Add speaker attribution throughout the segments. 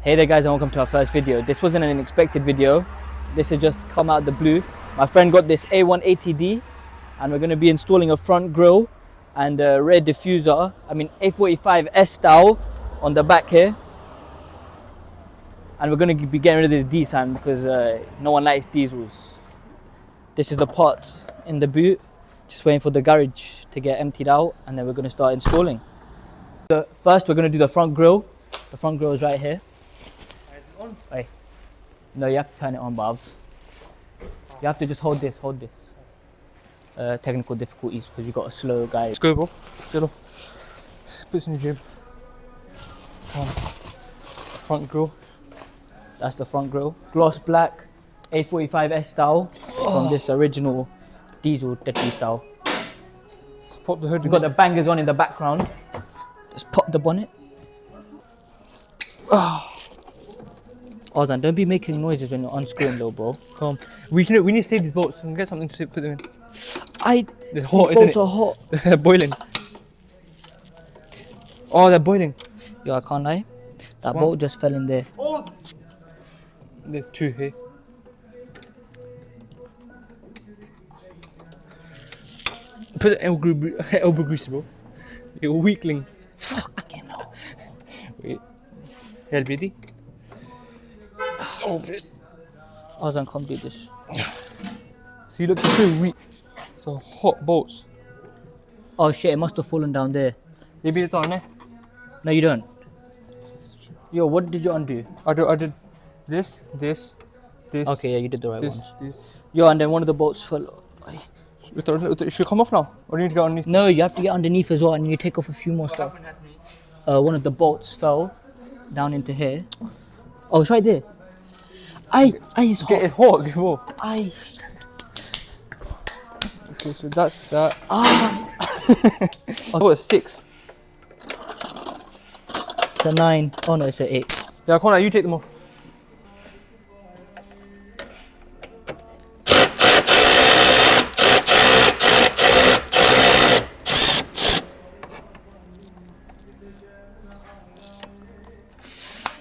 Speaker 1: Hey there guys, and welcome to our first video. This wasn't an unexpected video. This has just come out of the blue. My friend got this A180D and we're going to be installing a front grille and a rear diffuser. A45S style on the back here. And we're going to be getting rid of this D sign because no one likes diesels. This is the part in the boot. Just waiting for the garage to get emptied out and then we're going to start installing. First we're going to do the front grille. The front grille is right here.
Speaker 2: On?
Speaker 1: Hey. No, you have to turn it on, Bavs. You have to just hold this. Technical difficulties because you got a slow guy.
Speaker 2: Let's go, bro. Chilo. Put this in the gym. Front grille.
Speaker 1: That's the front grille. Gloss black, A45S style from this original diesel deadly style.
Speaker 2: Let's pop the hood.
Speaker 1: We've got the bangers on in the background. Just pop the bonnet. Ozan, don't be making noises when you're unscrewing, little bro.
Speaker 2: Come on. We need to save these bolts and get something to put them in. It's hot,
Speaker 1: These
Speaker 2: isn't
Speaker 1: bolts are hot.
Speaker 2: They're boiling. Oh, they're boiling.
Speaker 1: Yo, I can't lie. That bolt just fell in there.
Speaker 2: Oh! There's two here. Put the elbow grease, bro. You're a weakling.
Speaker 1: Fucking hell.
Speaker 2: Wait. Yeah, ready? Oh,
Speaker 1: Ozan can't do this.
Speaker 2: see, look, it's so weak. So hot bolts.
Speaker 1: Oh shit, it must have fallen down there.
Speaker 2: Maybe it's on there.
Speaker 1: No, you don't. Yo, what did you undo?
Speaker 2: I did this.
Speaker 1: Okay, yeah, you did the right
Speaker 2: this,
Speaker 1: ones.
Speaker 2: this.
Speaker 1: Yo, and then one of the bolts fell.
Speaker 2: It should come off now, or do you need to get underneath?
Speaker 1: No, you have to get underneath as well, and you take off a few more stuff. One of the bolts fell down into here. Oh, it's right there. It's hot.
Speaker 2: It's hot, get more.
Speaker 1: Aye.
Speaker 2: Okay, so that's that. Oh, it's 6.
Speaker 1: It's a 9. Oh no, it's a 8.
Speaker 2: Yeah, Connor, you take them off.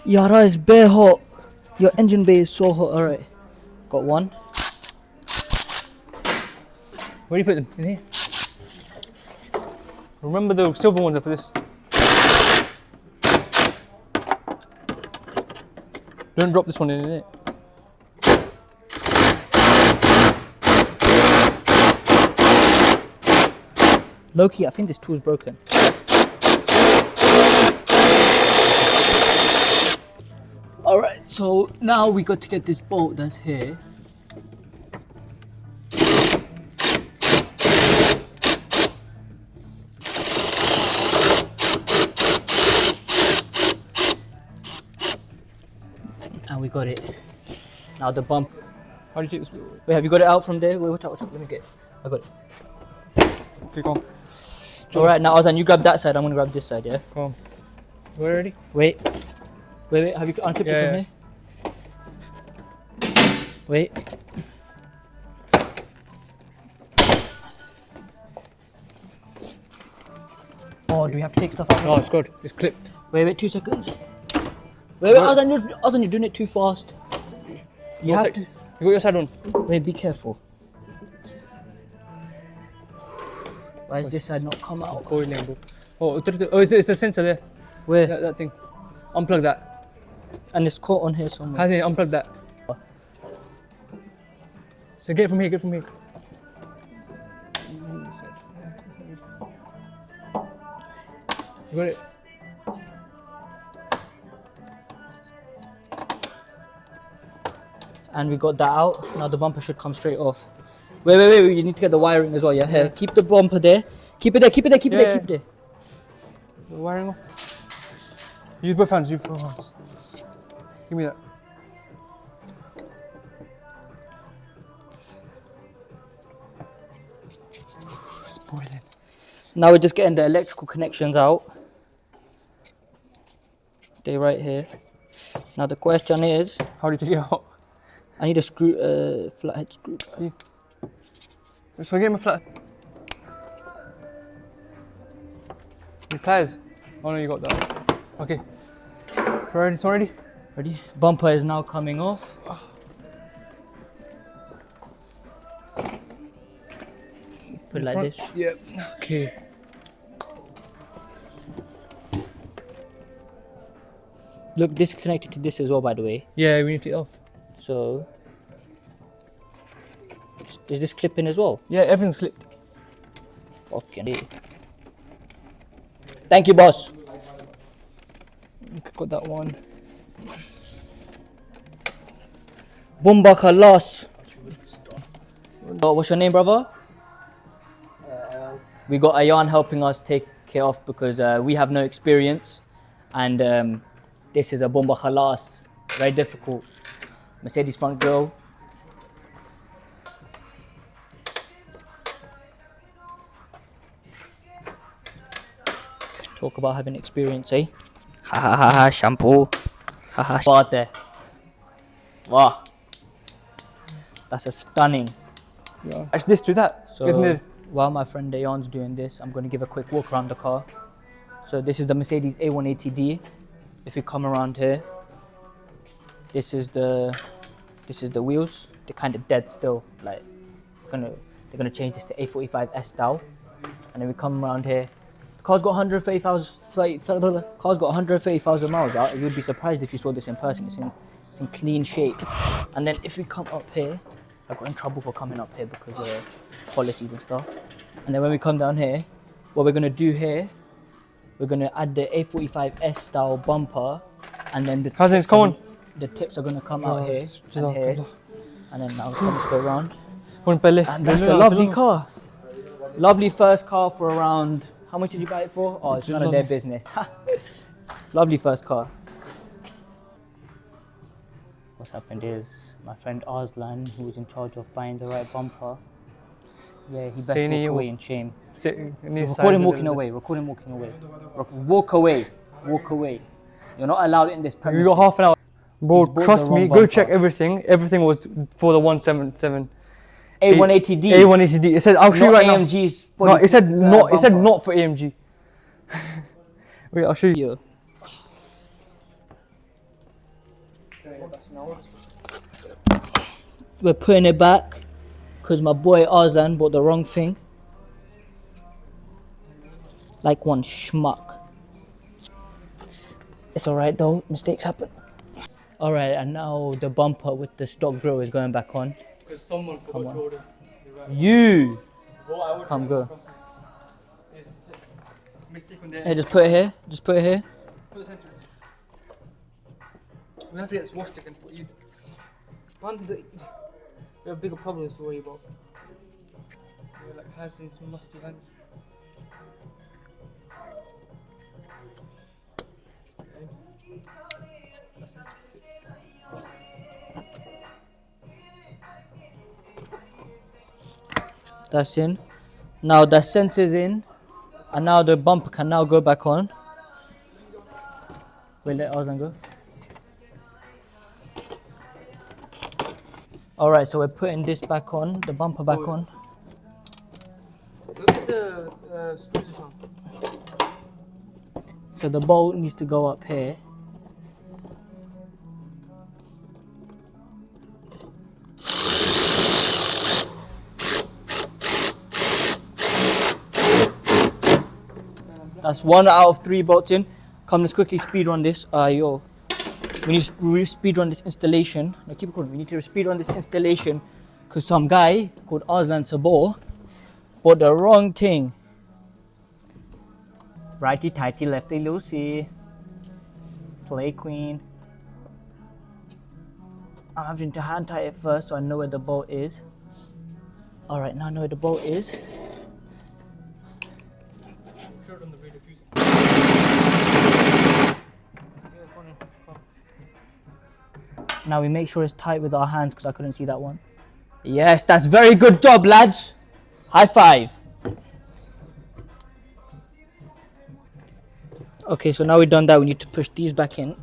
Speaker 1: Yara is bare hot. Your engine bay is so hot. Alright. Got one.
Speaker 2: Where do you put them? In here. Remember the silver ones are for this. Don't drop this one in it.
Speaker 1: Loki, I think this tool is broken. Alright, so now we got to get this bolt that's here. And we got it. Now the bump.
Speaker 2: How do you take this?
Speaker 1: Wait, have you got it out from there? Wait, watch out, let me get it. I got it.
Speaker 2: Okay, come on.
Speaker 1: Alright, now Ozan, you grab that side, I'm gonna grab this side, yeah?
Speaker 2: Come on. We're ready?
Speaker 1: Wait, have you unclipped it from here? Wait. Oh, do we have to take stuff out?
Speaker 2: No, it's good. It's clipped.
Speaker 1: Wait, 2 seconds. Wait, Ozan, you're doing it too fast. You have to.
Speaker 2: You got your side on.
Speaker 1: Wait, be careful. Why does this side not come out?
Speaker 2: Boiling, bro. Oh, it's the sensor there.
Speaker 1: Where?
Speaker 2: That thing. Unplug that.
Speaker 1: And it's caught on here somewhere.
Speaker 2: Hasn't it? Unplug that. So get it from here, You got it?
Speaker 1: And we got that out. Now the bumper should come straight off. Wait, you need to get the wiring as well, yeah? Here, keep the bumper there. Keep it there.
Speaker 2: The wiring off. Use both hands, Give me that. It's boiling.
Speaker 1: Now we're just getting the electrical connections out. They're right here. Now the question is,
Speaker 2: How do you take it out?
Speaker 1: I need a flathead screw.
Speaker 2: So get him a flat. Your pliers. Oh no, you got that. Okay. Ready? So ready?
Speaker 1: Ready? Bumper is now coming off. Put it like this.
Speaker 2: Yeah. Okay.
Speaker 1: Look, this is connected to this as well, by the way.
Speaker 2: Yeah, we need to take it off.
Speaker 1: So, is this clip in as well?
Speaker 2: Yeah, everything's clipped.
Speaker 1: Okay. Thank you, boss.
Speaker 2: Got that one.
Speaker 1: Bumba Khalas. Oh, what's your name, brother? We got Ayan helping us take it off because we have no experience, and this is a Bumba Khalas. Very difficult. Mercedes front grille. Talk about having experience, eh? Ha ha ha ha, shampoo. Ha ha. Baat hai. Wow. That's a stunning.
Speaker 2: Yeah. Actually, this, do that.
Speaker 1: So,
Speaker 2: Get in there.
Speaker 1: while my friend Ayan's doing this, I'm going to give a quick walk around the car. So this is the Mercedes A180D. If you come around here, this is the wheels. They're kind of dead still. Like, they're gonna change this to A45S style. And then we come around here. The car's got 130,000 miles out. You'd be surprised if you saw this in person. It's in clean shape. And then if we come up here, I got in trouble for coming up here because of policies and stuff. And then when we come down here, what we're gonna do here, we're gonna add the A45S style bumper, and then the
Speaker 2: How's things going?
Speaker 1: The tips are gonna come out here and here, and then now let's go around.
Speaker 2: And
Speaker 1: That's a lovely car. Lovely first car for around. How much did you buy it for? Oh, it's none of their business. Lovely first car. What's happened is my friend Arslan, who was in charge of buying the right bumper, yeah, he best walk away in shame. Record him walking away. Record him walking away. Walk away. Walk away. You're not allowed in this premises.
Speaker 2: You got half an hour. Bro,
Speaker 1: He's bought
Speaker 2: trust
Speaker 1: the
Speaker 2: me,
Speaker 1: wrong
Speaker 2: go
Speaker 1: bumper.
Speaker 2: check everything. Everything was for the 177.
Speaker 1: A180D.
Speaker 2: A180D. It said, I'll show you
Speaker 1: Not
Speaker 2: right now.
Speaker 1: AMG's.
Speaker 2: No, it said not. It said
Speaker 1: bumper.
Speaker 2: not for AMG. Wait, I'll show you.
Speaker 1: We're putting it back because my boy Arslan bought the wrong thing. Like one schmuck. It's alright though, mistakes happen. Alright, and now the bumper with the stock grille is going back on.
Speaker 2: Because someone
Speaker 1: Come on. You! Come go. Hey, just put it here. Just put it here.
Speaker 2: We have to get this washed again. We have bigger problems to worry about. We're like hands in some musty hands.
Speaker 1: That's in. Now the sensor's in. And now the bumper can now go back on. Wait, let Arslan go. Alright, so we're putting this back on, the bumper back on.
Speaker 2: Look at the screws on.
Speaker 1: So the bolt needs to go up here. That's 1 out of 3 bolts in. Come, let's quickly speed run this. Yo. We need to speed run this installation. No, keep it going. We need to speed run this installation because some guy called Arslan Sabor bought the wrong thing. Righty tighty, lefty loosey. Slay queen. I'm having to hand tie it first so I know where the bolt is. Alright, now I know where the bolt is. Now we make sure it's tight with our hands because I couldn't see that one. Yes, that's very good job, lads. High five. Okay, so now we've done that, we need to push these back in.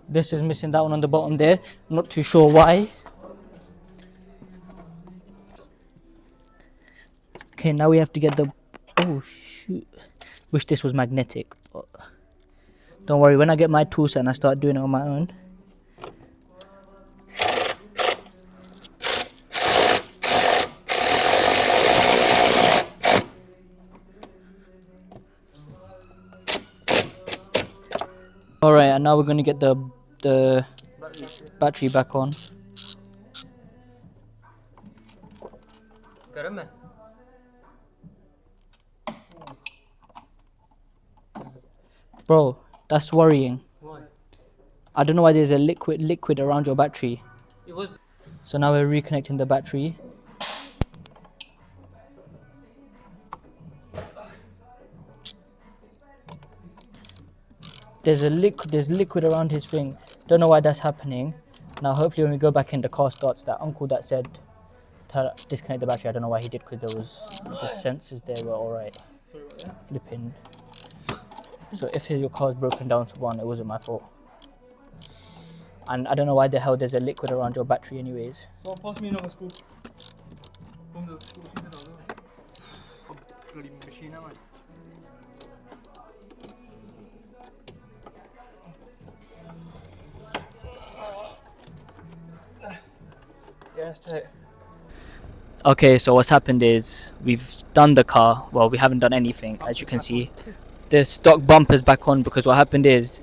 Speaker 1: This is missing that one on the bottom there. Not too sure why. Okay, now we have to get the... Oh shoot. Wish this was magnetic. But don't worry, when I get my tool set and I start doing it on my own. Alright, and now we're going to get the battery back on. Bro, that's worrying.
Speaker 2: Why?
Speaker 1: I don't know why there's a liquid around your battery. So now we're reconnecting the battery. There's liquid around his thing. Don't know why that's happening. Now hopefully when we go back in, the car starts. That uncle that said to disconnect the battery, I don't know why he did, because there was the sensors there were alright. Flipping. So if your car's broken down to one, it wasn't my fault. And I don't know why the hell there's a liquid around your battery anyways.
Speaker 2: So pass me another screw. From the screw pieces bloody machine, am I? Yeah, it's tight.
Speaker 1: Okay, so what's happened is we've done the car. Well, we haven't done anything, as you can see. The stock bumper's back on because what happened is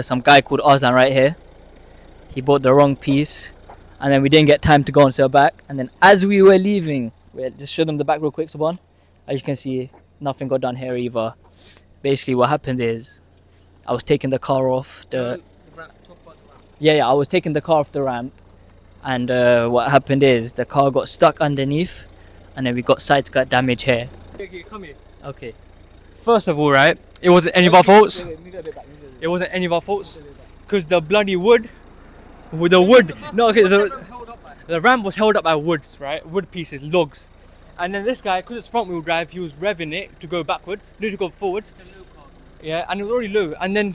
Speaker 1: some guy called Arslan right here, he bought the wrong piece, and then we didn't get time to go and sell back. And then as we were leaving, we'll just show them the back real quick, Subhan. As you can see, nothing got done here either. Basically what happened is I was taking the car off the I was taking the car off the ramp, and what happened is the car got stuck underneath, and then we got side skirt damage here.
Speaker 2: Okay, come here.
Speaker 1: Okay.
Speaker 2: First of all, right, it wasn't any of our faults. It wasn't any of our faults, because the bloody wood, with the wood. No, okay, the ramp was held up by woods, right? Wood pieces, logs. And then this guy, because it's front wheel drive, he was revving it to go backwards, to go forwards. Yeah, and it was already low. And then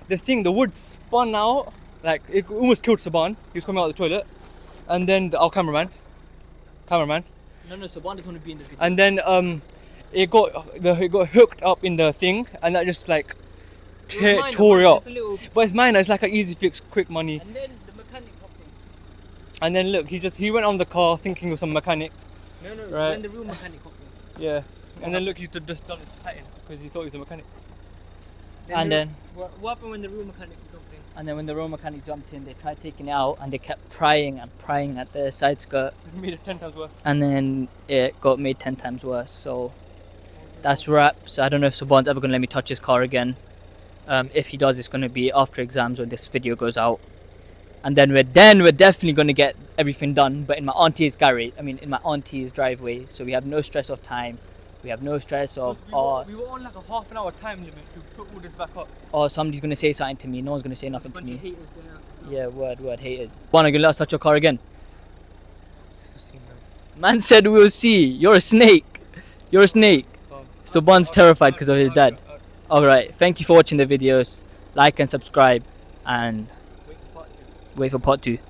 Speaker 2: the wood spun out, like it almost killed Saban. He was coming out of the toilet. And then our cameraman.
Speaker 1: No, Subhan doesn't want to be in the video.
Speaker 2: And then it got hooked up in the thing, and that just like tore it up. But it's minor. It's like an easy fix, quick money.
Speaker 1: And then the mechanic hopped in.
Speaker 2: And then look, he went on the car thinking it was some mechanic.
Speaker 1: No,
Speaker 2: right?
Speaker 1: when the real mechanic hopped in.
Speaker 2: Yeah. And then look, he just done it tighten because he thought he was a mechanic.
Speaker 1: And then
Speaker 3: what happened when the real mechanic jumped in?
Speaker 1: And then when the real mechanic jumped in, they tried taking it out, and they kept prying at the side skirt.
Speaker 2: It made it 10 times worse.
Speaker 1: And then it got made 10 times worse. So that's wraps. I don't know if Subhan's ever going to let me touch his car again. If he does, it's going to be after exams when this video goes out. And then we're definitely going to get everything done, but in my auntie's garage. I mean, in my auntie's driveway. So we have no stress of time. We have no stress of
Speaker 2: We were on like a half an hour time limit to put all this back up.
Speaker 1: or somebody's going to say something to me. No one's going to say nothing to
Speaker 3: Bunch of
Speaker 1: me.
Speaker 3: haters doing that.
Speaker 1: Yeah, word, haters. Juan, are you going to let us touch your car again? Man said we'll see. You're a snake. You're a snake. So Bon's terrified because of his dad. Alright, thank you for watching the videos. Like and subscribe, and wait for part 2.